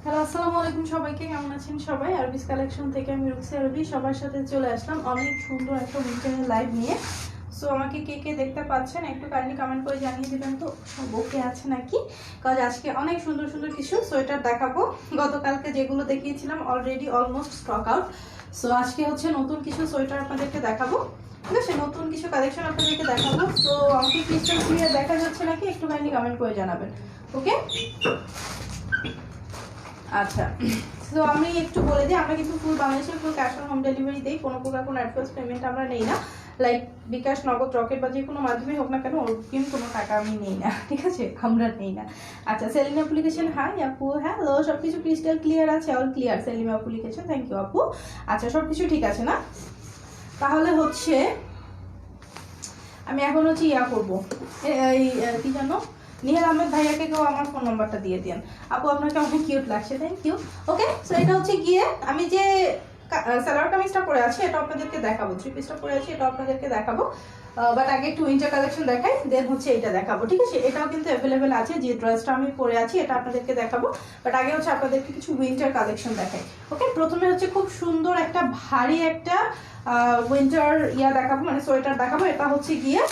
Hello, আসসালামু আলাইকুম সবাইকে। কেমন আছেন সবাই? আরবিস কালেকশন থেকে আমি রুকসি আরবি সবার সাথে চলে আসলাম অনেক সুন্দর একটা উইন্টারের লাইভ নিয়ে। সো আমাকে কে কে দেখতে পাচ্ছেন একটু কাইন্ডলি কমেন্ট করে জানিয়ে দেবেন তো সব ওকে আছে নাকি, কারণ আজকে অনেক সুন্দর সুন্দর কিছু সোয়েটার দেখাবো। গতকালকে যেগুলো দেখিয়েছিলাম already almost stock out. So আজকে হচ্ছে নতুন কিছু সোয়েটার আপনাদেরকে দেখাবো, ঠিক আছে? নতুন কিছু কালেকশন আপনাদেরকে দেখাবো। সো আমাকে ক্রিস্টাল ক্লিয়ার দেখা যাচ্ছে নাকি একটু কাইন্ডলি কমেন্ট করে জানাবেন, ওকে? আচ্ছা, তো আমি একটু বলে দিই, আমরা কিন্তু ফুল বাংলাদেশের full cash on home delivery দিই। কোনো প্রকার কোনো অ্যাডভান্স পেমেন্ট আমরা নেই না, লাইক বিকাশ, নগদ, রকেট বা যে কোনো মাধ্যমে হোক না কেন অগ্রিম কোনো টাকা আমি নেই না, ঠিক আছে? আমরা নেই না। আচ্ছা, সেলিম অ্যাপ্লিকেশন, হাই আপু, হ্যালো, সব কিছু ক্রিস্টাল ক্লিয়ার আছে? All clear Selim application, thank you আপু। আচ্ছা, সব কিছু ঠিক আছে না? তাহলে হচ্ছে আমি এখন হচ্ছে করবো, এই কি জানো, নিহাল আহমেদ ভাইয়াকে কেউ আমার ফোন নাম্বারটা দিয়ে দেন। আপু আপনাকে অনেক কিউট লাগছে, থ্যাংক ইউ। ওকে, সো এটা হচ্ছে গিয়ে আমি যে সালোয়ার কামিজটা পরে আছি এটা আপনাদেরকে দেখাবো, থ্রি পিসটা পরে আছি এটা আপনাদেরকে দেখাবো। বাট আগে একটু উইন্টার কালেকশন দেখাই, দেন হচ্ছে এটা দেখাবো, ঠিক আছে? এটাও কিন্তু অ্যাভেলেবেল আছে, যে ড্রেসটা আমি পরে আছি এটা আপনাদেরকে দেখাবো। বাট আগে হচ্ছে আপনাদেরকে কিছু উইন্টার কালেকশন দেখাই। ওকে, প্রথমে হচ্ছে খুব সুন্দর একটা ভারী একটা উইন্টার দেখাবো, মানে সোয়েটার দেখাবো। এটা হচ্ছে গিয়ে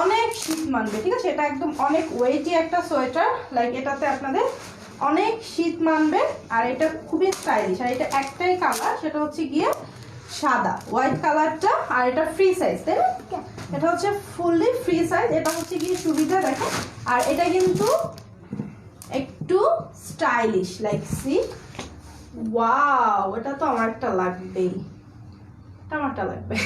অনেক শীত মানবে, ঠিক আছে? এটা একদম অনেক ওয়েটি একটা সোয়েটার, লাইক এটাতে আপনাদের অনেক শীত মানবে। আর এটা খুবই স্টাইলিশ, আর এটা একটাই কালার, সেটা হচ্ছে গিয়ে সাদা হোয়াইট কালারটা। আর এটা ফ্রি সাইজ, তাই না? এটা হচ্ছে ফুললি ফ্রি সাইজ। এটা হচ্ছে গিয়ে সুবিধা দেখেন, আর এটা কিন্তু একটু স্টাইলিশ, লাইক সি, ওয়াও, এটা তো আমার একটা লাগবেই, আমারটা লাগবে।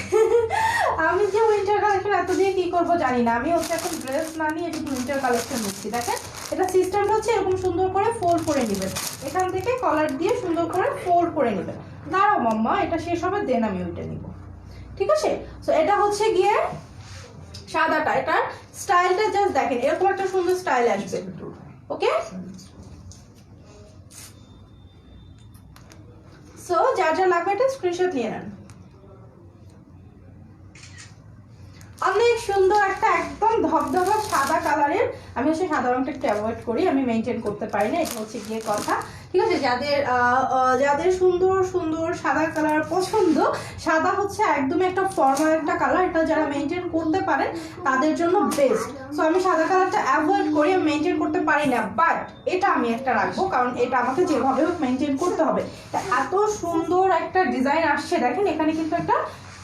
আমি যে উইন্টার কালেকশন এত দিয়ে কি করবো জানি না, আমি হচ্ছে এখন ড্রেস না নিয়ে একটু উইন্টার কালেকশন নিচ্ছি। দেখেন, এটা সিস্টেমটা হচ্ছে এরকম সুন্দর করে ফোল্ড করে নেবেন, এখান থেকে কলার দিয়ে সুন্দর করে ফোল্ড করে নেবেন। দাঁড়াও মাম্মা, এটা শেষ হবে দেন আমি ওইটা নিব, ঠিক আছে? সো এটা হচ্ছে গিয়ে সাদাটা, এটার স্টাইলটা জাস্ট দেখেন, এরকম একটা সুন্দর স্টাইল আসবে। ওকে, সো যার যা লাগবে এটা স্ক্রিনশট নিয়ে নেন। অনেক সুন্দর একটা একদম ধবধবা সাদা কালারের। আমি হচ্ছে সাদা রংটা একটু অ্যাভয়েড করি, আমি মেনটেন করতে পারি না, এটা হচ্ছে গিয়ে কথা, ঠিক আছে? যাদের যাদের সুন্দর সুন্দর সাদা কালার পছন্দ, সাদা হচ্ছে একদমই একটা ফর্মাল একটা কালার, এটা যারা মেনটেন করতে পারেন তাদের জন্য বেস্ট। সো আমি সাদা কালারটা অ্যাভয়েড করি, আমি মেনটেন করতে পারি না, বাট এটা আমি একটা রাখবো, কারণ এটা আমাকে যেভাবে হোক মেনটেন করতে হবে। এত সুন্দর একটা ডিজাইন আসছে দেখেন, এখানে কিন্তু একটা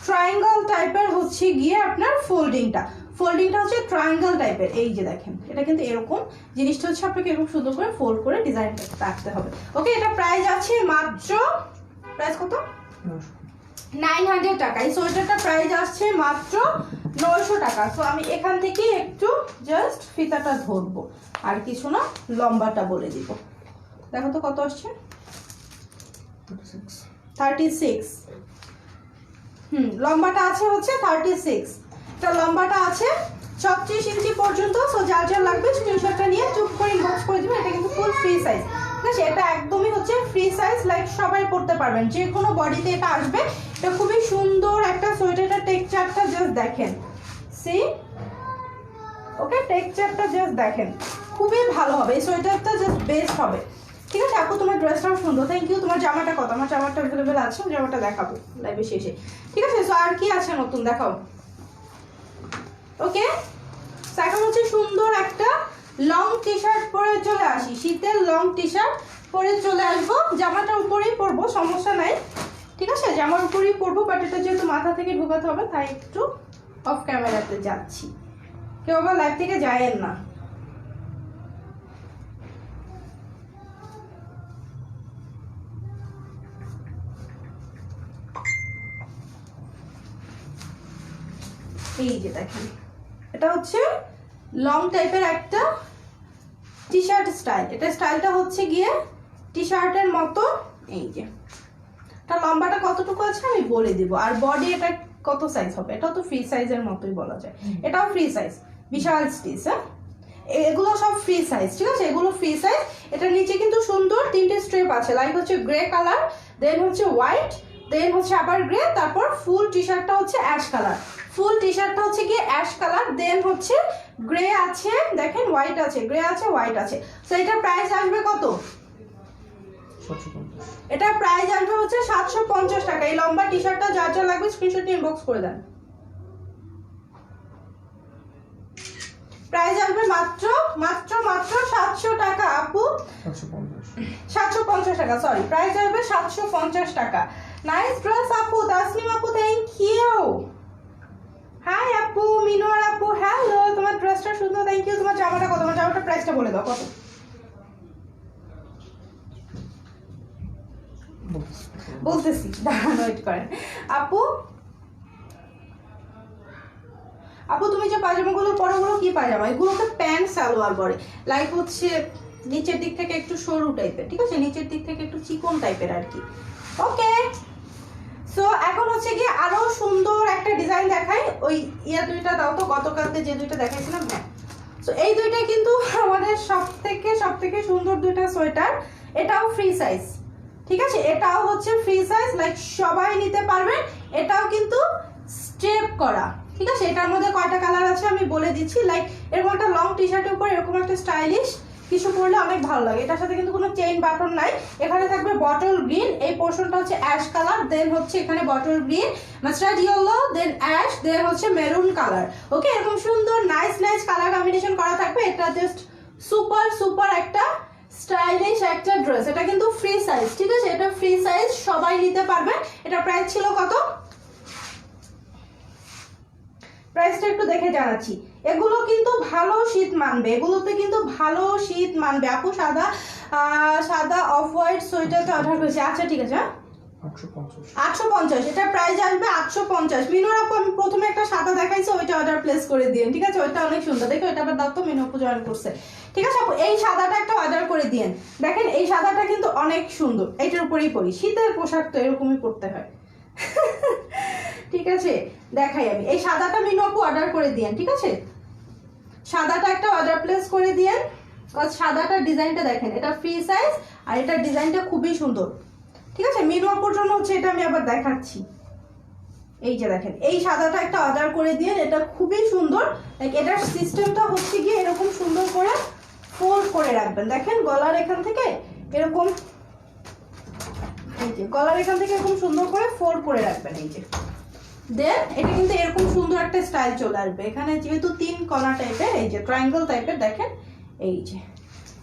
ট্রায়াঙ্গেল টাইপের হচ্ছে গিয়ে আপনার ফোল্ডিংটা হচ্ছে ট্রায়াঙ্গেল টাইপের। এই যে দেখেন, এটা কিন্তু এরকম জিনিসটা হচ্ছে আপনাকে এরকম সুন্দর করে ফোল্ড করে ডিজাইনটা রাখতে হবে। ওকে, এটা প্রাইস আছে মাত্র, প্রাইস কত? 900 টাকা। এই সোয়েটারটা প্রাইস আসছে মাত্র 900 টাকা। তো আমি এখান থেকে একটু জাস্ট ফিতাটা ধরবো, আর কিছু না, লম্বাটা বলে দিব। দেখো তো কত আসছে, 36। লম্বাটা আছে হচ্ছে 36, এটা লম্বাটা আছে 36 ইঞ্চি পর্যন্ত। সো যার যার লাগবে স্ক্রিনশটটা নিয়ে চুপ করে ইনবক্স করে দিবেন। এটা কিন্তু ফুল ফ্রি সাইজ, ঠিক আছে? এটা একদমই হচ্ছে ফ্রি সাইজ, লাইক সবাই পরতে পারবেন, যে কোনো বডিতে এটা আসবে। এটা খুবই সুন্দর একটা সোয়েটার, এটা টেক্সচারটা জাস্ট দেখেন, সি, ওকে, টেক্সচারটা জাস্ট দেখেন, খুবই ভালো হবে এই সোয়েটারটা, জাস্ট বেস্ট হবে, ঠিক আছে? আপু তোমার ড্রেসটাও সুন্দর, থ্যাংক ইউ। তোমার জামাটা কত? আমার জামাটা অ্যাভেলেবেল আছে, জামাটা দেখাবো লাইভে শেষে, ঠিক আছে? সো আর কি আছে নতুন দেখাও। ওকে, এখন হচ্ছে সুন্দর একটা লং টি শার্ট পরে চলে আসি, শীতের লং টি শার্ট পরে চলে আসবো। জামাটা উপরেই পরবো, সমস্যা নাই, ঠিক আছে? জামার উপরেই পরবো, বাট এটা যেহেতু মাথা থেকে ঢোকাতে হবে তাই একটু অফ ক্যামেরাতে যাচ্ছি, কেউ আবার লাইভ থেকে যায়েন না। এই যে দেখেন, এটা হচ্ছে লং টাইপের একটা টি শার্ট স্টাইল, এটা স্টাইলটা হচ্ছে গিয়ে টি শার্টের মতো। এই যে এটা লম্বাটা কতটুকু আছে আমি বলে দিব, আর বডি এটা কত সাইজ হবে, এটাও তো ফ্রি সাইজের মতোই বলা যায়, এটাও ফ্রি সাইজ, বিশাল স্টিচ। হ্যাঁ, এগুলো সব ফ্রি সাইজ, ঠিক আছে? এগুলো ফ্রি সাইজ। এটার নিচে কিন্তু সুন্দর 3টে স্ট্রিপ আছে, লাইক হচ্ছে গ্রে কালার, দেন হচ্ছে হোয়াইট, দেন হচ্ছে আবার গ্রে, তারপর ফুল টি শার্টটা হচ্ছে অ্যাশ কালার, ফুল টি শার্টটা হচ্ছে কি অ্যাশ কালার, দেন হচ্ছে গ্রে আছে, দেখেন হোয়াইট আছে, গ্রে আছে, হোয়াইট আছে। সো এটা প্রাইস আসবে কত? এটা প্রাইস আসবে হচ্ছে 750 টাকা। এই লম্বা টি শার্টটা যার যা লাগবে স্ক্রিনশট নিয়ে ইনবক্স করে দেন। প্রাইস আসবে মাত্র মাত্র মাত্র 700 টাকা আপু, 750 টাকা, সরি প্রাইস আসবে 750 টাকা। নাইস ড্রেস আপু, তাসনিম আপু থ্যাংক ইউ। হাই আপু, মিনোয়ার আপু হ্যালো, তোমার ড্রেসটা সুন্দর থ্যাংক ইউ। তোমার জামাটা কত? তোমার জামাটা প্রাইসটা বলে দাও কত? বলতেছি, দাঁড়ান ওয়েট করেন। আপু আপু তুমি যে পাজামাগুলো পরো ওগুলো কি পাজামা? এগুলোকে প্যান্ট সালোয়ার পরে, লাইক হচ্ছে নিচের দিক থেকে একটু সরু টাইপের, ঠিক আছে, নিচের দিক থেকে একটু চিকন টাইপের আর কি। ওকে, সো এখন হচ্ছে কি আরো সুন্দর একটা ডিজাইন দেখাই। ওই দুইটা দাও তো, গতকালকে যে দুইটা দেখাইছিলাম। হ্যাঁ, সো এই দুইটা কিন্তু আমাদের সব থেকে সুন্দর দুইটা সোয়েটার। এটাও ফ্রি সাইজ, ঠিক আছে, এটাও হচ্ছে ফ্রি সাইজ, লাইক সবাই নিতে পারবেন। এটাও কিন্তু স্ট্রেপ করা, ঠিক আছে। এটার মধ্যে কয়টা কালার আছে আমি বলে দিচ্ছি। লাইক এরকম একটা লং টি শার্টের উপর এরকম একটা স্টাইলিশ কিছু পরলে অনেক ভালো লাগে। এটার সাথে কিন্তু কোনো চেইন বাটন নাই। এখানে থাকবে বটল গ্রিন, এই পোর্শনটা হচ্ছে অ্যাশ কালার, দেন হচ্ছে এখানে বটল গ্রিন, মাস্টার্ড ইয়েলো, দেন অ্যাশ, দেন হচ্ছে মেরুন কালার। ওকে, এরকম সুন্দর নাইস নাইস কালার কম্বিনেশন করা থাকবে। এটা জাস্ট সুপার সুপার একটা স্টাইলিশ একটা ড্রেস। এটা কিন্তু ফ্রি সাইজ, ঠিক আছে, এটা ফ্রি সাইজ, সবাই নিতে পারবে। এটা প্রাইস ছিল কত? প্রাইসটা একটু দেখে জানাচ্ছি। এগুলো কিন্তু ভালো শীত মানবে, এগুলোতে কিন্তু ভালো শীত মানবে। আপু সাদা অফ হোয়াইট সোয়েটারটা অর্ডার করেছি, আচ্ছা ঠিক আছে, 850, এটা প্রাইস আসবে 850। মিনুর আপু আমি প্রথমে একটা সাদা দেখাইছি, ওইটা অর্ডার প্লেস করে দিন, ঠিক আছে, ওইটা অনেক সুন্দর, দেখো এটা আবার দাও তো। মিনু আপু জয়েন করছে, ঠিক আছে আপু, এই সাদাটা একটা অর্ডার করে দিন। দেখেন এই সাদাটা কিন্তু অনেক সুন্দর, এইটার উপরেই পরি, শীতের পোশাক তো এরকমই পরতে হয়। ঠিক আছে, দেখাই আমি এই সাদাটা। মিনু আপু অর্ডার করে দিন, ঠিক আছে, সাদাটা একটা অর্ডার প্লেস করে দিন। সাদাটার ডিজাইনটা দেখেন, এটা ফ্রি সাইজ আর এটার ডিজাইনটা খুবই সুন্দর, ঠিক আছে। মিনু আপুর জন্য হচ্ছে এটা আমি আবার দেখাচ্ছি। এই যে দেখেন এই সাদাটা একটা অর্ডার করে দিন, এটা খুবই সুন্দর। এটার সিস্টেমটা হচ্ছে গিয়ে এরকম সুন্দর করে ফোল্ড করে রাখবেন। দেখেন গলার এখান থেকে এরকম, এই যে গলার এখান থেকে এরকম সুন্দর করে ফোল্ড করে রাখবেন, এই যে। দেন এটা কিন্তু এরকম সুন্দর একটা স্টাইল চলে আসবে। এখানে যেহেতু 3 কণা টাইপের, এই যে ট্রায়াঙ্গেল টাইপের, দেখেন এই যে,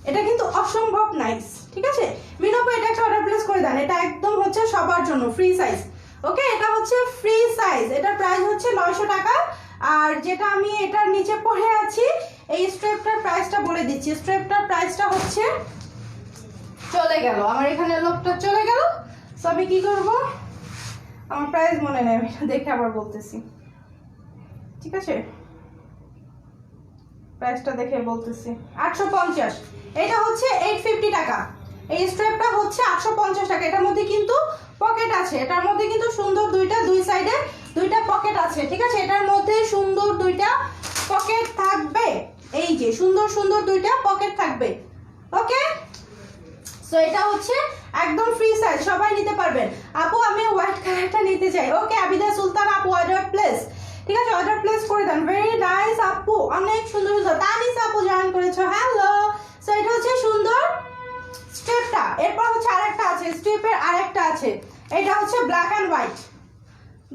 এটা কিন্তু অসম্ভব নাইস, ঠিক আছে। মিনু আপু এটা একটা অর্ডার প্লেস করে দেন, এটা একদম হচ্ছে সবার জন্য ফ্রি সাইজ। ওকে, এটা হচ্ছে ফ্রি সাইজ, এটার প্রাইস হচ্ছে 900 টাকা। আর যেটা আমি এটার নিচে পরে আছি, এই স্ট্রেপটার প্রাইসটা বলে দিচ্ছি। স্ট্রেপটার প্রাইসটা হচ্ছে, চলে গেল আমার এখানে লোকটা চলে গেল, সো আমি কি করব, আমার প্রাইস মনে নেই, দেখে আবার বলতেছি, ঠিক আছে, প্রাইসটা দেখে বলতেছি। 850, এটা হচ্ছে 850 টাকা। এই স্ট্র্যাপটা হচ্ছে 850 টাকা। এটার মধ্যে কিন্তু পকেট আছে, এটার মধ্যে কিন্তু সুন্দর দুই সাইডে দুইটা পকেট আছে, ঠিক আছে, এটার মধ্যে সুন্দর দুইটা পকেট থাকবে, এই যে সুন্দর সুন্দর দুইটা পকেট থাকবে। ওকে, সো এটা হচ্ছে একদম ফ্রি সাইজ, সবাই নিতে পারবেন। আপু আমি হোয়াইট কালারটা নিতে চাই। ওকে, আবিদা সুলতান আপু অর্ডার প্লেস, ঠিক আছে, অর্ডার প্লেস করে দেন। ভেরি নাইস আপু, অনেক সুন্দর সুন্দর। তানিস আপু জয়েন করেছো, হ্যালো। সো এটা হচ্ছে সুন্দর স্ট্রিপটা। এরপর হচ্ছে আরেকটা আছে, স্ট্রিপের আরেকটা আছে, এটা হচ্ছে ব্ল্যাক অ্যান্ড হোয়াইট।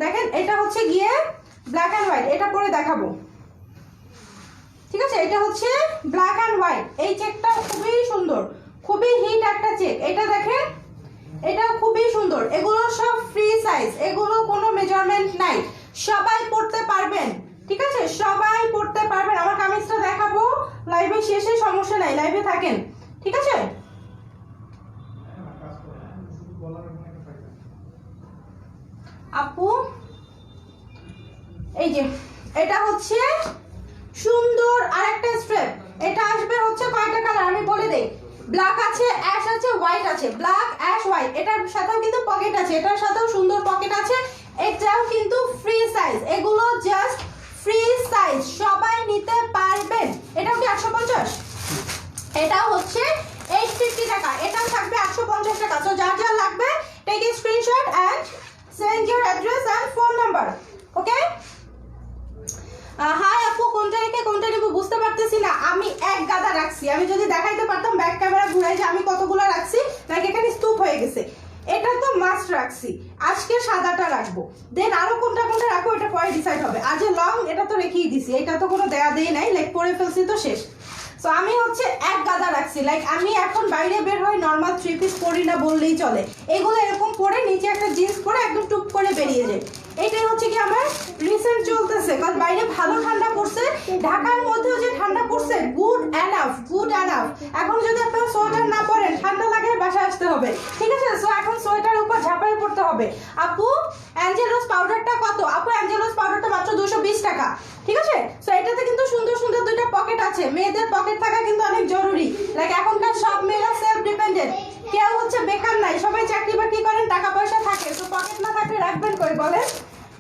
দেখেন এটা হচ্ছে গিয়ে ব্ল্যাক অ্যান্ড হোয়াইট, এটা পরে দেখাবো, ঠিক আছে। এটা হচ্ছে ব্ল্যাক অ্যান্ড হোয়াইট, এই চেকটা খুবই সুন্দর, খুবই হিট একটা চেক। এটা দেখেন, এটাও খুবই সুন্দর। এগুলো সব ফ্রি সাইজ, এগুলো কোনো মেজারমেন্ট নাই, সবাই পড়তে পারবেন, ঠিক আছে, সবাই পড়তে পারবেন। আমার কামিজটা দেখাবো লাইভে শেষে, সমস্যা নাই, লাইভে থাকেন, ঠিক আছে। আপু এই যে এটা হচ্ছে সুন্দর আরেকটা স্ট্রেপ। এটা আসবে হচ্ছে কয়টা কালার আমি বলে দেই, ব্ল্যাক আছে, অ্যাশ আছে, হোয়াইট আছে, ব্ল্যাক অ্যাশ হোয়াইট। এটার সাথেও কিন্তু পকেট আছে, এটার সাথেও সুন্দর পকেট আছে। এটাও কিন্তু ফ্রি সাইজ, এগুলো জাস্ট ফ্রি সাইজ, সবাই নিতে পারবেন। এটাও কি 850, এটা হচ্ছে 850 টাকা, এটাও থাকবে 850 টাকা। সো যার যার লাগবে take a screenshot and send your address and phone number. Okay, hi আপু, কোনটা রেখে কোনটা নিব বুঝতে পারতেছি না। আমি এক গাদা রাখছি, আমি যদি দেখাইতে পারতাম ব্যাক ক্যামেরা ঘুরাই যে আমি কতগুলো রাখছি, লাইক এখানে স্তূপ সাদাটা রাখবো, দেন আরো কোনটা কোনটা রাখবো এটা পরে ডিসাইড হবে। আর যে লং এটা তো রেখেই দিছি, এটা তো কোনো দেয়া দেই নাই, লাইক পরে ফেলছি তো শেষ। সো আমি হচ্ছে এক গাদা রাখছি, লাইক আমি এখন বাইরে বের হই নর্মাল 3 পিস পরি না বললেই চলে, এগুলো এরকম পরে নিচে একটা জিন্স পরে একদম টুপ করে বেরিয়ে যায়। এটাই হচ্ছে কি আমার রিসেন্ট চলতেছে, কারণ বাইরে ভালো ঠান্ডা পড়ছে, ঢাকার মধ্যেও যে ঠান্ডা পড়ছে গুড এনাফ, গুড এনাফ। এখন যদি আপনারা সোয়েটার না পরেন ঠান্ডা লাগে বাসায় আসতে হবে, ঠিক আছে? সো এখন সোয়েটারের উপর ঝাঁপাই পড়তে হবে। আপু অ্যাঞ্জেলোস পাউডারটা কত? আপু অ্যাঞ্জেলোস পাউডারটা মাত্র 220 টাকা, ঠিক আছে? সো এটাতে কিন্তু সুন্দর সুন্দর দুইটা পকেট আছে, মেয়েদের পকেট থাকা কিন্তু অনেক জরুরি। লাইক এখনকার সব মেয়েরা সেলফ ডিপেন্ডেন্ট, কেউ হচ্ছে বেকার নাই, সবাই চাকরি বাকরি করেন, টাকা পয়সা থাকে, তো পকেট না থাকলে রাখবেন কই বলেন?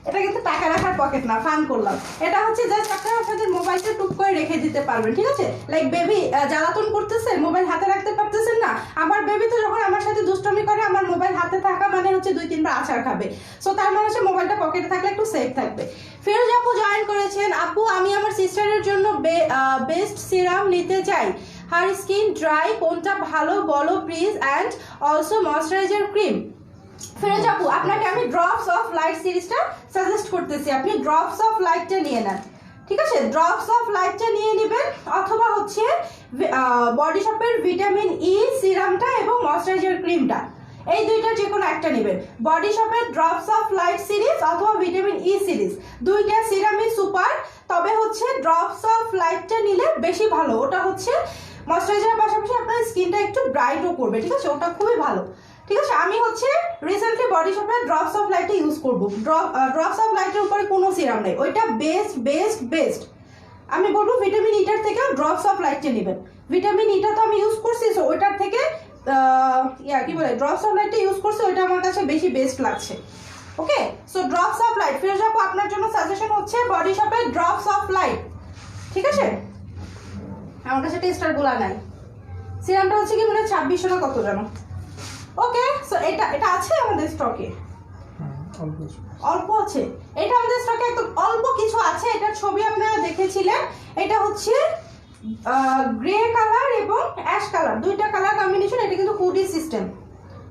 এটা কিন্তু টাকা রাখার পকেট না, ফান করলাম। এটা হচ্ছে জাস্ট আপনারা আপনাদের মোবাইলটা টুক করে রেখে দিতে পারবেন, ঠিক আছে? লাইক বেবি জ্বালাতন করতেছে, মোবাইল হাতে রাখতে পারতেছেন না, আমার বেবি তো যখন আমার সাথে দুষ্টমি করে আমার মোবাইল হাতে থাকা মানে হচ্ছে 2-3 বার আছাড় খাবে। সো তার মানে হচ্ছে মোবাইলটা পকেটে থাকলে একটু সেফ থাকবে। ফিরোজ আপু জয়েন করেছেন। আপু আমি আমার সিস্টারের জন্য বেস্ট সিরাম নিতে চাই, হার স্কিন ড্রাই, কোনটা ভালো বলো please, and also moisturiser cream. Firoz আপু আপনাকে আমি ড্রপস অফ লাইট সিরিজটা সাজেস্ট করতেছি, আপনি ড্রপস অফ লাইটটা নিয়ে নেন, ঠিক আছে? ড্রপস অফ লাইটটা নিয়ে নেবেন, অথবা হচ্ছে বডি শপের ভিটামিন ই সিরামটা এবং ময়শ্চারাইজার ক্রিমটা, এই দুইটা যে কোনো একটা নেবেন। বডি শপের ড্রপস অফ লাইট সিরিজ অথবা ভিটামিন ই সিরিজ, দুইটা সিরামই সুপার, তবে হচ্ছে ড্রপস অফ লাইটটা নিলে বেশি ভালো, ওটা হচ্ছে ময়শ্চারাইজারের পাশাপাশি আপনার স্কিনটা একটু ব্রাইটও করবে, ঠিক আছে? ওটা খুবই ভালো, ঠিক আছে? আমি হচ্ছে রিসেন্টলি বডি শপের ড্রপস অফ লাইটটা ইউজ করবো। ড্রপস অফ লাইটের উপরে কোনো সিরাম নেই, ওইটা বেস্ট বেস্ট বেস্ট। আমি বলবো ভিটামিন ইটার থেকে ড্রপস অফ লাইটটা নেবেন, ভিটামিন ইটা তো আমি ইউজ করছি, সো ওইটার থেকে কি বলে ড্রপস অফ লাইটটা ইউজ করছি, ওইটা আমার কাছে বেশি বেস্ট লাগছে। Okay, so drops of light, Firoz আপু আপনার জন্য সাজেশন হচ্ছে বডি শপের ড্রপস অফ লাইট, ঠিক আছে? আমার কাছে টেস্টারগুলো নাই, সিরামটা হচ্ছে কি মানে 2600 না কত জানো। ওকে, সো এটা আছে আমাদের স্টকে, অল্প আছে, এটা আমাদের স্টকে একদম অল্প কিছু আছে। এটার ছবি আপনারা দেখেছিলেন, এটা হচ্ছে গ্রে কালার এবং অ্যাশ কালার, দুইটা কালার কম্বিনেশন। এটা কিন্তু হুডি সিস্টেম,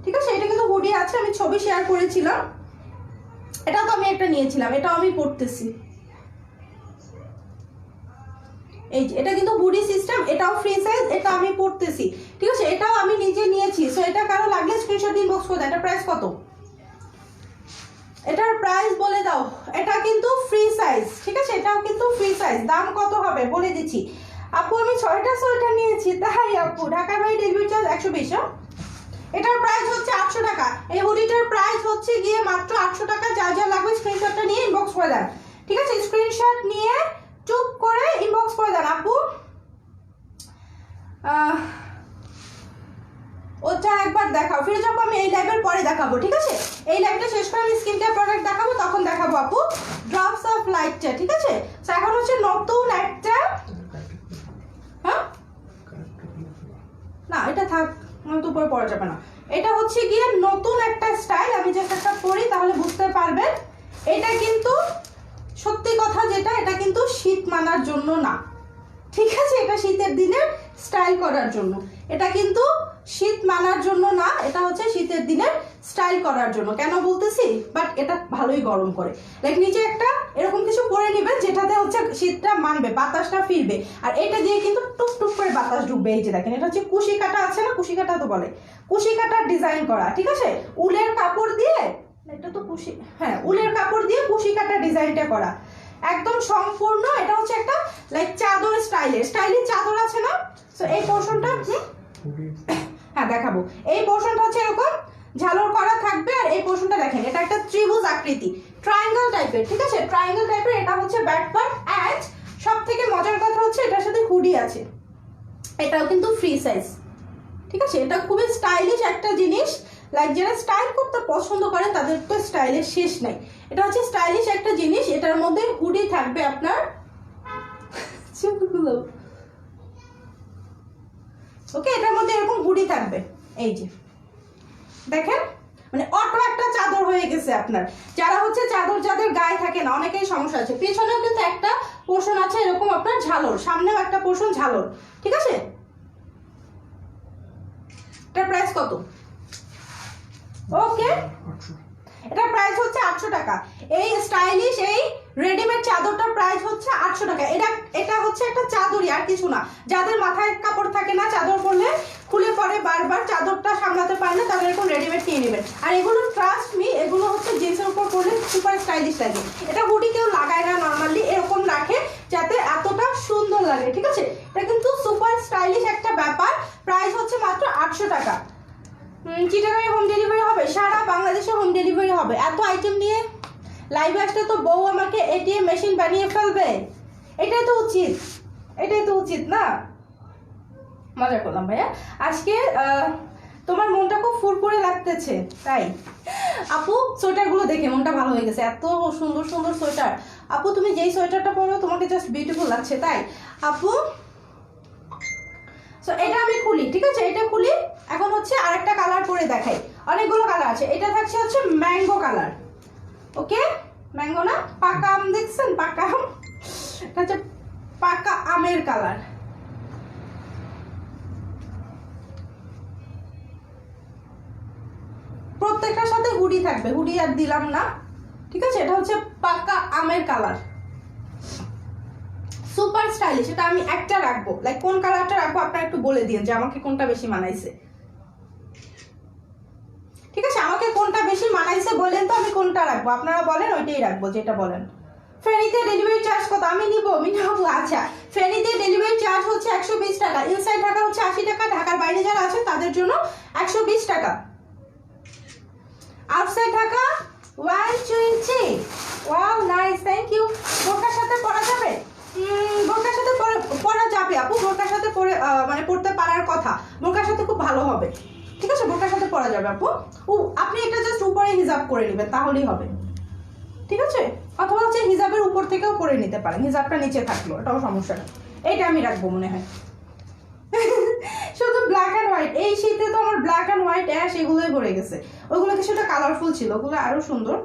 ঠিক আছে? এটা কিন্তু হুডি আছে, আমি ছবি শেয়ার করেছিলাম, এটা তো আমি একটা নিয়েছিলাম, এটাও আমি পড়তেছি, এই যে এটা কিন্তু হুডি সিস্টেম, এটাও ফ্রি সাইজ, এটা আমি পড়তেছি, ঠিক আছে? এটাও আমি নিজে নিয়েছি। সো এটা কারো লাগলে স্ক্রিনশট ইনবক্স করে দাও। এটা প্রাইস কত? এটার প্রাইস বলে দাও, এটা কিন্তু ফ্রি সাইজ, ঠিক আছে? এটাও কিন্তু ফ্রি সাইজ, দাম কত হবে বলে দিচ্ছি। আপু আমি 6টা সোয়েটার নিয়েছি, তাই আপু ঢাকার বাইরে ডেলিভারি চার্জ 120। এটার প্রাইস হচ্ছে 800 টাকা, এই হুডিটার প্রাইস হচ্ছে গিয়ে মাত্র 800 টাকা। যা যা লাগবে স্ক্রিনশটটা নিয়ে ইনবক্স করে দেন, ঠিক আছে? স্ক্রিনশট নিয়ে চুপ করে ইনবক্স করে দেন আপু। ওটা একবার দেখাও ফিরোজ আপু, আমি এই লাইভের পরে দেখাবো, ঠিক আছে? এই লাইভটা শেষ করে আমি স্কিন কেয়ার প্রোডাক্ট দেখাবো, তখন দেখাবো আপু ড্রপস অফ লাইটটা, ঠিক আছে? তো এখন হচ্ছে নতুন একটা, হ্যাঁ না এটা থাক, তো উপরে পড়া যাবে না। এটা হচ্ছে গিয়ে নতুন একটা স্টাইল, আমি জাস্ট একটা পরি তাহলে বুঝতে পারবেন। এটা কিন্তু সত্যি কথা যেটা, এটা কিন্তু শীত মানার জন্য না, ঠিক আছে? এটা শীতের দিনে স্টাইল করার জন্য, এটা কিন্তু শীত মানার জন্য না, এটা হচ্ছে শীতের দিনে স্টাইল করার জন্য। কেন বলতেছি, বাট এটা ভালোই গরম করে। লাইক নিচে একটা এরকম কিছু পরে নেবেন যেটাতে হচ্ছে শীতটা মানবে, বাতাসটা ফিরবে, আর এটা দিয়ে কিন্তু টুক টুক করে বাতাস ঢুকবে। এই যে দেখেন, এটা হচ্ছে কুশি কাটা আছে না, কুশি কাটা তো বলে, কুশি কাটার ডিজাইন করা, ঠিক আছে? উলের কাপড় দিয়ে, এটা তো কুশি, হ্যাঁ উলের কাপড় দিয়ে কুশি কাটা ডিজাইনটা করা, একদম সম্পূর্ণ। এটা হচ্ছে একটা লাইক চাদর স্টাইলিশ চাদর আছে না, সো এই পোরশনটা হ্যাঁ দেখাবো। এই পোরশনটা হচ্ছে এরকম ঝালর করা থাকবে, আর এই পোরশনটা দেখেন, এটা একটা ত্রিভুজ আকৃতি, ট্রায়াঙ্গেল টাইপের, ঠিক আছে? ট্রায়াঙ্গেল টাইপের, এটা হচ্ছে ব্যাক পার্ট। অ্যান্ড সব থেকে মজার কথা হচ্ছে এটার সাথে হুডি আছে, এটাও কিন্তু ফ্রি সাইজ, ঠিক আছে? এটা খুবই স্টাইলিশ একটা জিনিস, লাইক যারা স্টাইল করতে পছন্দ করেন তাদের তো স্টাইলের শেষ নাই। এটা হচ্ছে স্টাইলিশ একটা জিনিস, এটার মধ্যে হুডি থাকবে আপনার, ওকে? এটার মধ্যে এরকম হুডি থাকবে, এই যে দেখেন, মানে অটো একটা চাদর হয়ে গেছে আপনার। যারা হচ্ছে চাদর যাদের গায়ে থাকে না, অনেকেই সমস্যা আছে। পেছনেও কিন্তু একটা পোর্শন আছে এরকম আপনার ঝালর, সামনেও একটা পোর্শন ঝালর, ঠিক আছে? এটার প্রাইস কত? ওকে, এটার প্রাইস হচ্ছে 800 টাকা। এই স্টাইলিশ এই রেডিমেড চাদরটার প্রাইস হচ্ছে 800 টাকা। এটা হচ্ছে একটা চাদরই, আর কিছু না। যাদের মাথায় কাপড় থাকে না, চাদর পরলে খুলে পরে বারবার চাদরটা সামলাতে পারে না, তাদের এরকম রেডিমেড নিয়ে নেবেন। আর এগুলো ট্রাস্ট মি, এগুলো হচ্ছে জিন্সের উপর পরলে সুপার স্টাইলিশ লাগে। এটা হুডি কেউ লাগায় না নর্মালি, এরকম রাখে যাতে এতটা সুন্দর লাগে, ঠিক আছে? এটা কিন্তু সুপার স্টাইলিশ একটা ব্যাপার। প্রাইস হচ্ছে মাত্র 800 টাকা। চিটাগাঁয়ে হোম ডেলিভারি হবে, সারা বাংলাদেশে হোম ডেলিভারি হবে। এত আইটেম নিয়ে লাইভে আসলে তো বউ আমাকে এটিএম মেশিন বানিয়ে ফেলবে। এটাই তো উচিত, এটাই তো উচিত না? মজা করলাম ভাইয়া। আজকে তোমার মনটা খুব ফুরফুরে লাগতেছে, তাই? আপু সোয়েটারগুলো দেখে মনটা ভালো হয়ে গেছে, এত সুন্দর সুন্দর সোয়েটার। আপু তুমি যেই সোয়েটারটা পরো তোমাকে জাস্ট বিউটিফুল লাগছে, তাই আপু? সো এটা আমি খুলি, ঠিক আছে? এটা খুলি। এখন হচ্ছে আরেকটা কালার করে দেখাই, অনেকগুলো কালার আছে। এটা থাকছে হচ্ছে ম্যাঙ্গো কালার, ওকে? ম্যাঙ্গো না, পাকা আম দেখছেন? পাকা আম, এটা হচ্ছে পাকা আমের কালার। প্রত্যেকটার সাথে হুডি থাকবে, হুডি আর দিলাম না, ঠিক আছে? এটা হচ্ছে পাকা আমের কালার, সুপার স্টাইলিশ। এটা আমি একটা রাখবো, লাইক কোন কালারটা রাখবো আপনারা একটু বলে দিন যে আমাকে কোনটা বেশি মানাইছে, ঠিক আছে? আমাকে কোনটা বেশি মানাইছে বলেন তো, আমি কোনটা রাখবো। আপনারা বলেন, ওইটাই রাখবো যেটা বলেন। ফেনীতে ডেলিভারি চার্জ কত? আমি নিবো, আচ্ছা। ফেনীতে ডেলিভারি চার্জ হচ্ছে 120 টাকা। ইনসাইড ঢাকা হচ্ছে 80 টাকা, ঢাকার বাইরে যারা আছে তাদের জন্য 120 টাকা। Outside Dhaka 120। Wow nice, thank you. বোরকার সাথে পরা যাবে? বোরকার সাথে পরা যাবে আপু, বোরকার সাথে পরে মানে পড়তে পারার কথা। বোরকার সাথে খুব ভালো হবে, ঠিক আছে? বোরকার সাথে পরা যাবে আপু। আপনি এটা জাস্ট উপরে হিজাব করে নেবেন, তাহলেই হবে, ঠিক আছে? অথবা হচ্ছে হিজাবের উপর থেকেও পরে নিতে পারেন, হিজাবটা নিচে থাকলো, এটাও সমস্যা নেই। এইটা আমি রাখবো মনে হয়। শুধু ব্ল্যাক অ্যান্ড হোয়াইট, এই শীতে তো আমার ব্ল্যাক অ্যান্ড হোয়াইট অ্যাশ এগুলোই পড়ে গেছে। ওইগুলো কিছুটা কালারফুল ছিল, ওগুলো আরো সুন্দর।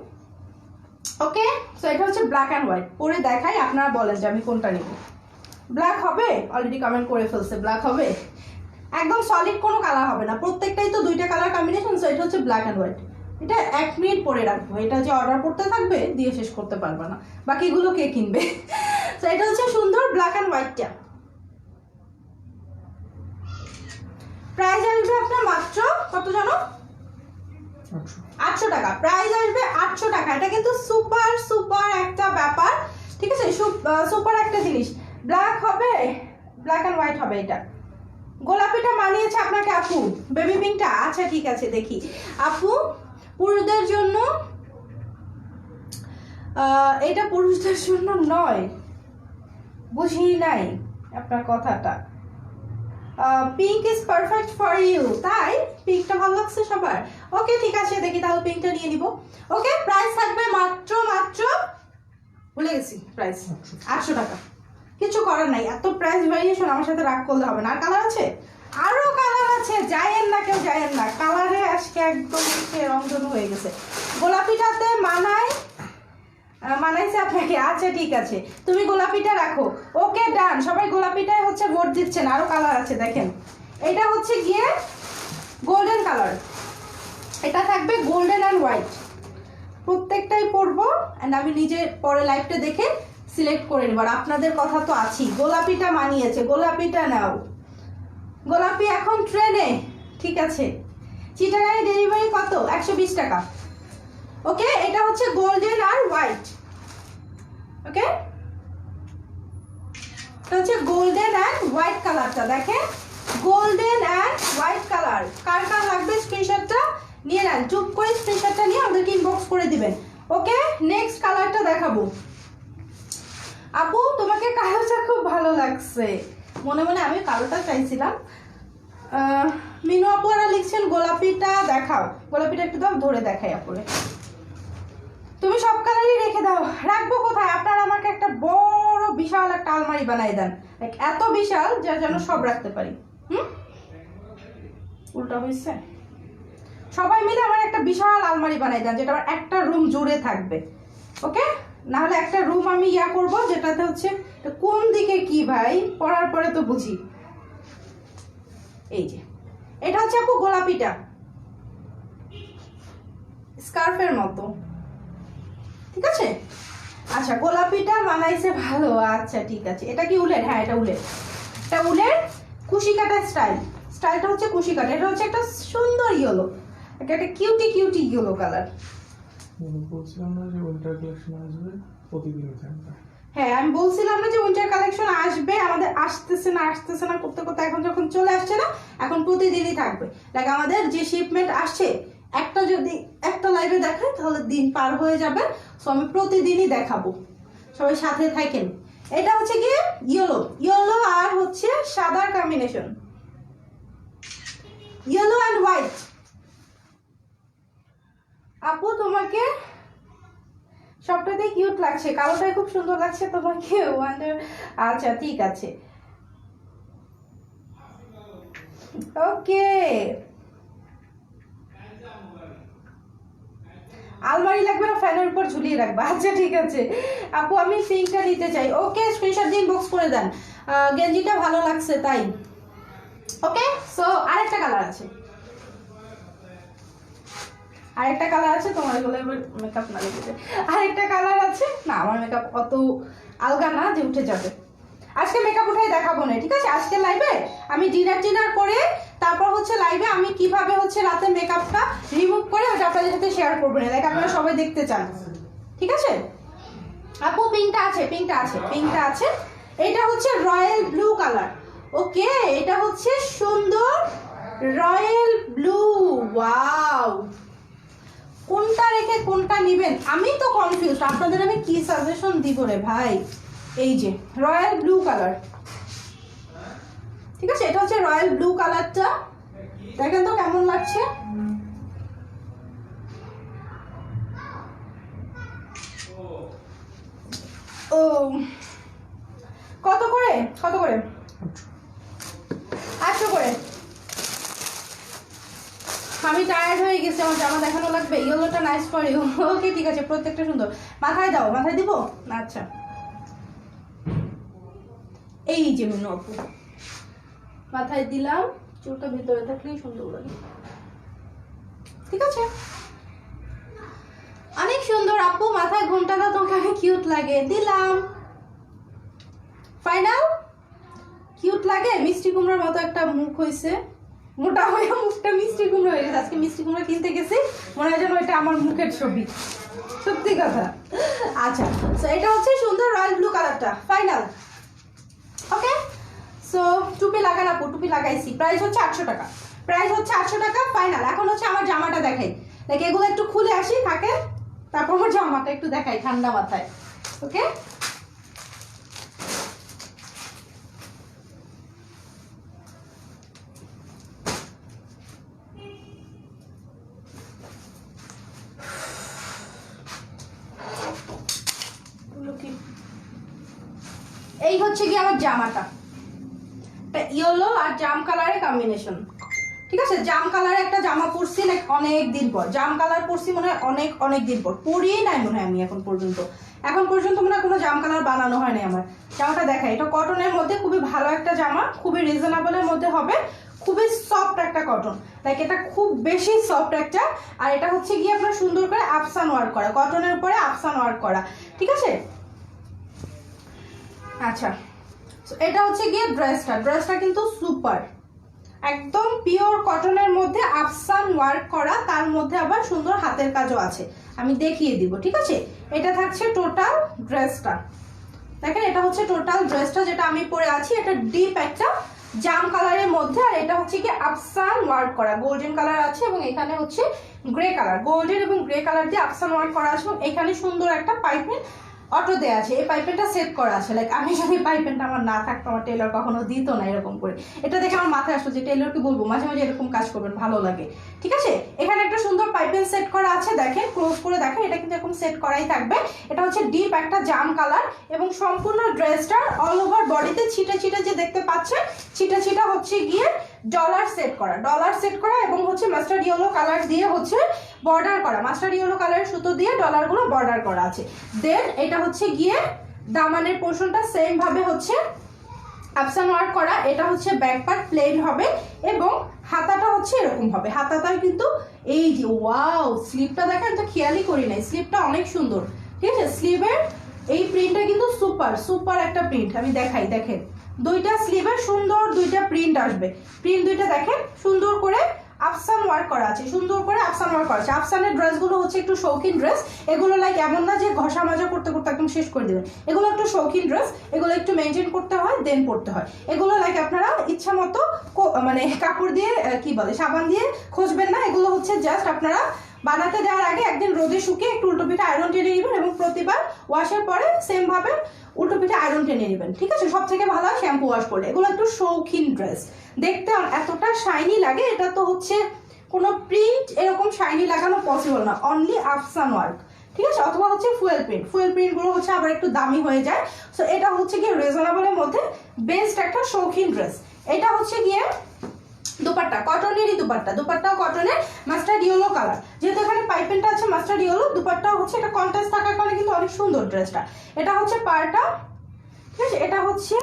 ওকে, সো এটা হচ্ছে ব্ল্যাক অ্যান্ড হোয়াইট, পরে দেখাই, আপনারা বলেন যে আমি কোনটা নিব। ব্ল্যাক হবে? অলরেডি কমেন্ট করে ফেলছে ব্ল্যাক হবে। একদম সলিড কোনো কালার হবে না, প্রত্যেকটাই তো দুইটা কালার কম্বিনেশন। সো এটা হচ্ছে ব্ল্যাক অ্যান্ড হোয়াইট। এটা 1 মিনিট পরে রাখবো, এটা যে অর্ডার করতে থাকবে দিয়ে শেষ করতে পারবে না, বাকিগুলো কে কিনবে? তো এটা হচ্ছে সুন্দর ব্ল্যাক অ্যান্ড হোয়াইটটা। প্রাইস আসবে আপনার মাত্র কত জানো? 800 টাকা। প্রাইস আসবে 800 টাকা। এটা কিন্তু সুপার সুপার একটা ব্যাপার, ঠিক আছে? সুপার একটা জিনিস। ব্ল্যাক হবে, ব্ল্যাক অ্যান্ড হোয়াইট হবে। এটা গোলাপিটা মানিয়েছে আপনাকে আপু? বেবি পিঙ্কটা? আচ্ছা ঠিক আছে, দেখি আপু। পুরুষদের জন্য এটা পুরুষদের জন্য নয়, বুঝি নাই আপনার কথাটা। Pink is perfect for you, তাই? পিঙ্কটা ভালো লাগছে সবার? ওকে ঠিক আছে, দেখি তাহলে পিঙ্কটা নিয়ে নিব। ওকে, প্রাইস থাকবে মাত্র ভুলে গেছি প্রাইস 800 টাকা। কিছু করার নাই, এত প্রাইস ভ্যারিয়েশন আমার সাথে রাগ করলে হবে না। আর কালার আছে, আরো কালার আছে, যায়েন না কেউ, যায়েন না। কালারে আজকে একদম রংধনু হয়ে গেছে। গোলাপিটাতে মানাইছে আপনাকে? আচ্ছা ঠিক আছে, তুমি গোলাপিটা রাখো। ওকে ডান, সবাই গোলাপিটাই হচ্ছে ভোট দিচ্ছেন। আরো কালার আছে, দেখেন। এটা হচ্ছে গিয়ে গোল্ডেন কালার, এটা থাকবে গোল্ডেন অ্যান্ড হোয়াইট। প্রত্যেকটাই পরবো অ্যান্ড আমি নিজে পরে লাইভটা দেখে সিলেক্ট করে নেব। আর আপনাদের কথা তো আছি, গোলাপিটা মানিয়েছে, গোলাপিটা নাও। গোলাপি এখন ট্রেনে, ঠিক আছে? চিটাগাঁয়ে ডেলিভারি কত? 120 টাকা। ওকে, এটা হচ্ছে গোল্ডেন আর হোয়াইট। ওকে, এটা হচ্ছে গোল্ডেন অ্যান্ড হোয়াইট কালারটা, দেখেন। গোল্ডেন অ্যান্ড হোয়াইট কালার, কার কার লাগবে স্ক্রিনশটটা নিয়ে নেন। চুপ করে স্ক্রিনশটটা নিয়ে আমাদেরকে ইনবক্স করে দিবেন। ওকে, নেক্সট কালারটা দেখাবো। আপু তোমাকে কালোটা খুব ভালো লাগছে। মনে মনে আমি কালোটা চাইছিলাম। মিনু আপুরা লিখছেন গোলাপিটা দেখাও, গোলাপিটা একটু দাও, ধরে দেখাই আপুরে। তুমি সব কালারই রেখে দাও, রাখবো কোথায়? আপনারা আমাকে একটা বড় বিশাল একটা আলমারি বানাই দেন, এত বিশাল যার যেন সব রাখতে পারি। উল্টা হয়েছে। সবাই মিলে আমার একটা বিশাল আলমারি বানাই দেন, যেটা আমার একটা রুম জুড়ে থাকবে। ওকে, না হলে একটা রুম আমি করব যেটাতে হচ্ছে কোন দিকে কি ভাই, পড়ার পরে তো বুঝি। এই যে এটা হচ্ছে আপু গোলাপিটা, স্কার্ফের মতো, ঠিক আছে। আচ্ছা গোলাপিটা বানাইছে ভালো, আচ্ছা ঠিক আছে। এটা কি উলের? হ্যাঁ এটা উলের, এটা উলের কুশি কাটা স্টাইলটা হচ্ছে কুশি কাটা। এটা হচ্ছে একটা সুন্দর ইয়েলো, একটা কিউটি কিউটি ইয়েলো কালার। বলছিলাম না যে উইন্টার কালেকশন আসবে প্রতিদিনই থাকবে। হ্যাঁ আমি বলছিলাম না যে উইন্টার কালেকশন আসবে, আমাদের আসতেছে না করতে করতে এখন যখন চলে আসছে না, এখন প্রতিদিনই থাকবে। লাইক আমাদের যে শিপমেন্ট আসছে, একটা যদি একটা লাইভে দেখাই তাহলে দিন পার হয়ে যাবে। সো আমি প্রতিদিনই দেখাবো, সবাই সাথে থাকেন। এটা হচ্ছে কি ইয়েলো আর হচ্ছে সাদার কম্বিনেশন, ইয়েলো অ্যান্ড হোয়াইট। আপু তোমাকে সবটাতে কিউট লাগছে, কালোটাই খুব সুন্দর লাগছে তোমাকে। আচ্ছা ঠিক আছে, ওকে। আলমারি লাগবে না, ফ্যানের উপর ঝুলিয়ে রাখবা। আচ্ছা ঠিক আছে আপু, আমি পিঙ্কটা নিতে চাই। ওকে স্ক্রিনশট দিন, বক্স করে দেন। গেঞ্জিটা ভালো লাগছে তাই। ওকে সো আরেকটা কালার আছে, আরেকটা কালার আছে। তোমার এগুলো মেকআপ না লেগেছে। আরেকটা কালার আছে না, আমার মেকআপ অত আলগা না যে উঠে যাবে। আজকে মেকআপ উঠাই দেখাবো না, ঠিক আছে। আজকে লাইভে আমি ডিনার করে তারপর হচ্ছে লাইভে আমি কিভাবে হচ্ছে রাতে মেকআপটা রিমুভ করে ওটা আপনাদের সাথে শেয়ার করবো না, লাইক আপনারা সবাই দেখতে চান, ঠিক আছে। আপু পিঙ্কটা আছে। এটা হচ্ছে রয়্যাল ব্লু কালার। ওকে এটা হচ্ছে সুন্দর রয়্যাল ব্লু। ওয়াও, কোনটা রেখে কোনটা নেবেন আমি তো কনফিউজ, আপনাদের আমি কি সাজেশন দিব রে ভাই। এই যে রয়্যাল ব্লু কালার, ঠিক আছে। এটা হচ্ছে রয়্যাল ব্লু কালারটা, দেখেন তো কেমন লাগছে। ও কত করে 800 করে। আমি টায়ার্ড হয়ে গেছি, আমার জামা দেখানো লাগবে। ইয়েলোটা নাইস ফর ইউ। ওকে ঠিক আছে, প্রত্যেকটা সুন্দর। মাথায় দাও, মাথায় দিব। আচ্ছা এই যে মিনু আপু মাথায় দিলাম, চুলটা ভিতরে থাকলেই সুন্দর লাগে, ঠিক আছে। অনেক সুন্দর আপু, মাথায় ঘুমটাটা তোমাকে কিউট লাগে, দিলাম। ফাইনাল কিউট লাগে। মিষ্টি কুমড়ার মতো একটা মুখ হয়েছে, মোটা হয়ে মুখটা মিষ্টি কুমড়া হয়ে গেছে। আজকে মিষ্টি কুমড়া কিনতে গেছি, মনে হয় যেন এটা আমার মুখের ছবি, সত্যি কথা। আচ্ছা সো এটা হচ্ছে সুন্দর রয়্যাল ব্লু কালারটা ফাইনাল। ওকে সো টুপি লাগান আপু, টুপি লাগাইছি। প্রাইস হচ্ছে 800 টাকা, ফাইনাল। এখন হচ্ছে আমার জামাটা দেখাই, লাইক এগুলো একটু খুলে আসি থাকে, তারপর আমার জামাটা একটু দেখাই ঠান্ডা মাথায়। ওকে এই হচ্ছে কি আমার জামাটা, এটা ইয়েলো আর জাম কালারের কম্বিনেশন, ঠিক আছে। জাম কালারে একটা জামা পরছি লাইক অনেক দিন পর, জাম কালার পরছি মনে হয় অনেক দিন পর, পরিয়েই নাই মনে হয় আমি এখন পর্যন্ত মনে হয় কোনো জাম কালার বানানো হয় নাই আমার। জামাটা দেখাই, এটা কটনের মধ্যে খুবই ভালো একটা জামা, খুবই রিজনেবলের মধ্যে হবে, খুবই সফট একটা কটন, লাইক এটা খুব বেশি সফট একটা। আর এটা হচ্ছে গিয়ে আপনার সুন্দর করে আফসান ওয়ার্ক করা, কটনের উপরে আফসান ওয়ার্ক করা, ঠিক আছে। আচ্ছা এটা হচ্ছে গিয়ে ড্রেসটা কিন্তু সুপার, একদম পিওর কটনের মধ্যে আফসান ওয়ার্ক করা, তার মধ্যে আবার সুন্দর হাতের কাজও আছে, আমি দেখিয়ে দিব, ঠিক আছে। এটা থাকছে টোটাল ড্রেসটা, দেখেন এটা হচ্ছে টোটাল ড্রেসটা যেটা আমি পরে আছি। এটা ডিপ একটা জাম কালারের মধ্যে, আর এটা হচ্ছে কি আফসান ওয়ার্ক করা, গোল্ডেন কালার আছে এবং এখানে হচ্ছে গ্রে কালার, গোল্ডেন এবং গ্রে কালার দিয়ে আফসান ওয়ার্ক করা আছে এবং এখানে সুন্দর একটা পাইপিং অটো দেওয়া আছে, এই পাইপেনটা সেট করা আছে। লাইক আমি যদি পাইপেনটা আমার না থাকতো, আমার টেলর কখনো দিত না এরকম করে। এটা দেখে আমার মাথায় আসলো যে টেলরকে বলবো মাঝে মাঝে এরকম কাজ করবেন, ভালো লাগে, ঠিক আছে। এখানে একটা সুন্দর পাইপেন সেট করা আছে, দেখেন ক্লোজ করে দেখেন, এটা কিন্তু এরকম সেট করাই থাকবে। এটা হচ্ছে ডিপ একটা জাম কালার এবং সম্পূর্ণ ড্রেসটার অল ওভার বডিতে ছিটে যে দেখতে পাচ্ছেন, ছিটা হচ্ছে গিয়ে ডলার সেট করা এবং হচ্ছে মাস্টার্ড ইয়েলো কালার দিয়ে হচ্ছে বর্ডার করা, মাস্টার্ড ইয়েলো কালারের সুতো দিয়ে ডলারগুলো বর্ডার করা আছে। দেন এটা হচ্ছে গিয়ে দামানের পোর্শনটা সেম ভাবে হচ্ছে আফসান ওয়ার্ক করা, এটা হচ্ছে ব্যাক পার্ট প্লেন হবে এবং হাতাটা হচ্ছে এরকম হবে, হাতাটাই কিন্তু এই যে ওয়াও স্লিপটা দেখেন, তো খেয়ালই করি নাই, স্লিপটা অনেক সুন্দর। ঠিক আছে, স্লিভের এই প্রিন্টটা কিন্তু সুপার সুপার একটা প্রিন্ট। আমি দেখাই, দেখেন দুইটা স্লিভের সুন্দর দুইটা প্রিন্ট আসবে। প্রিন্ট দুইটা দেখেন সুন্দর করে আফসান ওয়ার্ক করা আছে, সুন্দর করে আফসান ওয়ার্ক করা আছে। আফসানের ড্রেসগুলো হচ্ছে একটু শৌখিন ড্রেস, এগুলো লাইক এমন না যে ঘষা মাজা করতে করতে একদম শেষ করে দেবেন। এগুলো একটু শৌখিন ড্রেস, এগুলো একটু মেনটেন করতে হয়, দেন পড়তে হয়। এগুলো লাইক আপনারা ইচ্ছা মতো মানে কাপড় দিয়ে কি বলে সাবান দিয়ে খুঁজবেন না, এগুলো হচ্ছে জাস্ট আপনারা বানাতে দেওয়ার আগে একদিন রোদে শুকিয়ে একটু উল্টো পিঠে আয়রন টেনে নেবেন এবং প্রতিবার ওয়াশের পরে সেম ভাবে উল্টো পিঠে আয়রন টেনে নেবেন। ঠিক আছে, সব থেকে ভালো হয় শ্যাম্পু ওয়াশ করলে। এগুলো একটু শৌখিন ড্রেস, দেখতে এতটা শাইনি লাগে, এটা তো হচ্ছে কোনো প্রিন্ট এরকম শাইনি লাগানো পসিবল না, অনলি আফসান ওয়ার্ক। ঠিক আছে, অথবা হচ্ছে ফুয়েল প্রিন্ট, ফুয়েল প্রিন্টগুলো হচ্ছে আবার একটু দামি হয়ে যায়। সো এটা হচ্ছে গিয়ে রিজনেবলের মধ্যে বেস্ট একটা শৌখিন ড্রেস। এটা হচ্ছে গিয়ে দুপাট্টা, কটনেরই দুপাট্টা, দুপাট্টাও কটনের, মাস্টার্ড ইয়েলো কালার। যেহেতু এখানে পাইপেনটা আছে মাস্টার্ড ইয়েলো, দুপাট্টাও হচ্ছে এটা কন্ট্রাস্ট থাকার কারণে কিন্তু অনেক সুন্দর ড্রেসটা। এটা হচ্ছে পাড়টা, ঠিক আছে, এটা হচ্ছে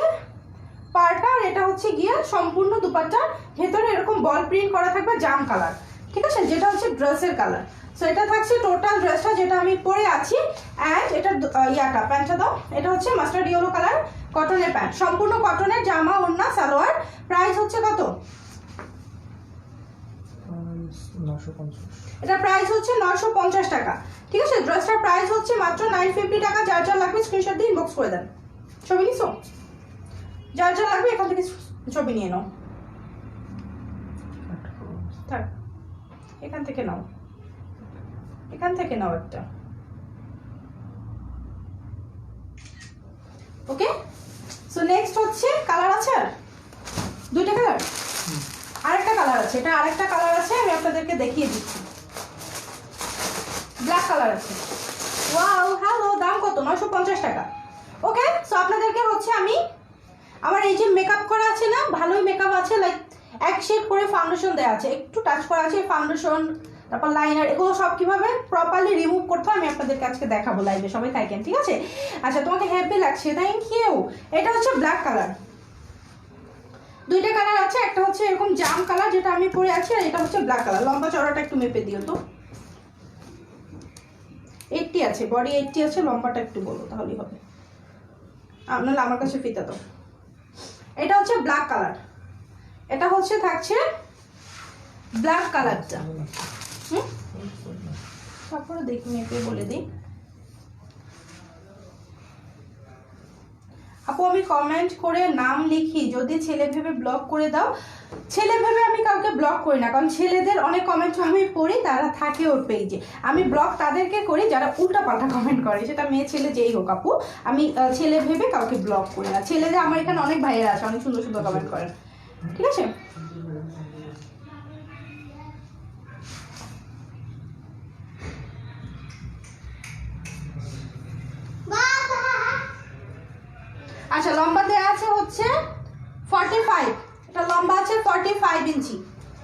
পাড়টা, আর এটা হচ্ছে গিয়ে সম্পূর্ণ দুপাট্টার ভেতরে এরকম বল প্রিন্ট করা থাকবে জাম কালার। ঠিক আছে, যেটা হচ্ছে ড্রেসের কালার। সো এটা থাকছে টোটাল ড্রেসটা যেটা আমি পরে আছি। অ্যান্ড এটা ইয়াটা প্যান্টটা দাও, এটা হচ্ছে মাস্টার্ড ইয়েলো কালার কটনের প্যান্ট, সম্পূর্ণ কটনের, জামা ওড়না সালোয়ার। প্রাইস হচ্ছে কত? 950। এটা প্রাইস হচ্ছে 950 টাকা। ঠিক আছে, ড্রেসটার প্রাইস হচ্ছে মাত্র 950 টাকা। যার যা লাগবে স্ক্রিনশট দিয়ে ইনবক্স করে দেন। ছবি নিছো? যার যা লাগবে এখান থেকে ছবি নিয়ে নাও, থাক এখান থেকে নাও, এখান থেকে নাও একটা। ওকে, সো নেক্সট হচ্ছে কালার আছে, আর দুইটা কালার, আরেকটা কালার আছে, এটা আরেকটা কালার আছে, আমি আপনাদেরকে দেখিয়ে দিচ্ছি। ব্ল্যাক কালার আছে। ওয়াও, হ্যালো, দাম কত? 950 টাকা। ওকে, সো আপনাদেরকে হচ্ছে আমি আমার এই যে মেকআপ করা আছে না, ভালোই মেকআপ আছে, লাইক এক শেড করে ফাউন্ডেশন দেওয়া আছে, একটু টাচ করা আছে ফাউন্ডেশন, তারপর লাইনার, এগুলো সব কিভাবে প্রপারলি রিমুভ করতে হয় আমি আপনাদেরকে আজকে দেখাবো লাইভে, সবাই থাকেন। ঠিক আছে, আচ্ছা তোমাকে হ্যাপি লাগছে, থ্যাংক ইউ। এটা হচ্ছে ব্ল্যাক কালার, দুইটা কালার আছে, একটা হচ্ছে এরকম জাম কালার যেটা আমি পরে আছি, আর এটা হচ্ছে ব্ল্যাক কালার। লম্বা চড়াটা একটু মেপে দিও তো। 80 আছে, বডি 80 আছে, লম্বাটা একটু বলো তাহলেই হবে, নাহলে আমার কাছে ফিতা দাও। এটা হচ্ছে ব্ল্যাক কালার, এটা হচ্ছে থাকছে ব্ল্যাক কালারটা। তারপরে দেখি মেপে বলে দিই। আপু আমি কমেন্ট করে নাম লিখি, যদি ছেলে ভেবে ব্লক করে দাও। ছেলে ভেবে আমি কাউকে ব্লক করি না, কারণ ছেলেদের অনেক কমেন্ট আমি পড়ি, তারা থাকে ওর পেজে। আমি ব্লক তাদেরকে করি যারা উল্টাপাল্টা কমেন্ট করে, সেটা মেয়ে ছেলে যেই হোক আপু। আমি ছেলে ভেবে কাউকে ব্লক করি না। ছেলেদের আমার এখানে অনেক ভাইয়েরা আছে, অনেক সুন্দর সুন্দর কমেন্ট করেন। ঠিক আছে, আচ্ছা লম্বা দেওয়া আছে হচ্ছে 45, এটা লম্বা আছে 45 ইঞ্চি।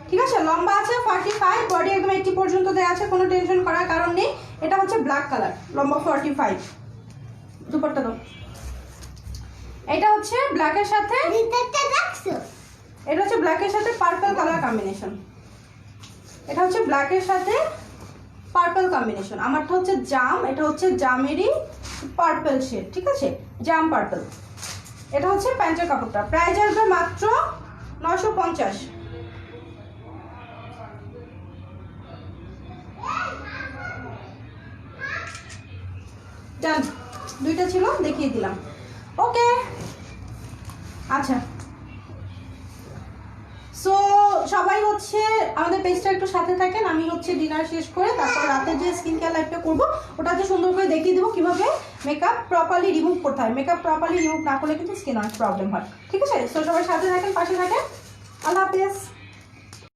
ঠিক আছে, লম্বা আছে 45, বডি একদম 80 পর্যন্ত দেওয়া আছে, কোনো টেনশন করার কারণ নেই। এটা হচ্ছে ব্ল্যাক কালার, লম্বা 45। দুপাট্টা দাও। এটা হচ্ছে ব্ল্যাকের সাথে, এটা হচ্ছে ব্ল্যাকের সাথে পার্পল কালার কম্বিনেশন, এটা হচ্ছে ব্ল্যাকের সাথে পার্পল কম্বিনেশন। আমারটা হচ্ছে জাম, এটা হচ্ছে জামেরই পার্পল শেড। ঠিক আছে, জাম পার্পল। এটা হচ্ছে প্যান্টের কাপড়টা, প্রাইস আসবে মাত্র 950। ডান, দুইটা ছিল দেখিয়ে দিলাম। ওকে, আচ্ছা সো সবাই হচ্ছে আমাদের পেজটা একটু সাথে থাকেন। আমি হচ্ছে ডিনার শেষ করে তারপর রাতে যে স্কিন কেয়ার লাইভটা করবো ওটাতে সুন্দর করে দেখিয়ে দেবো কিভাবে মেকআপ প্রপারলি রিমুভ করতে হয়। মেকআপ প্রপারলি রিমুভ না করলে কিন্তু স্কিন অনেক প্রবলেম হয়। ঠিক আছে, সো সবাই সাথে থাকেন, পাশে থাকেন। আল্লাহ হাফেজ।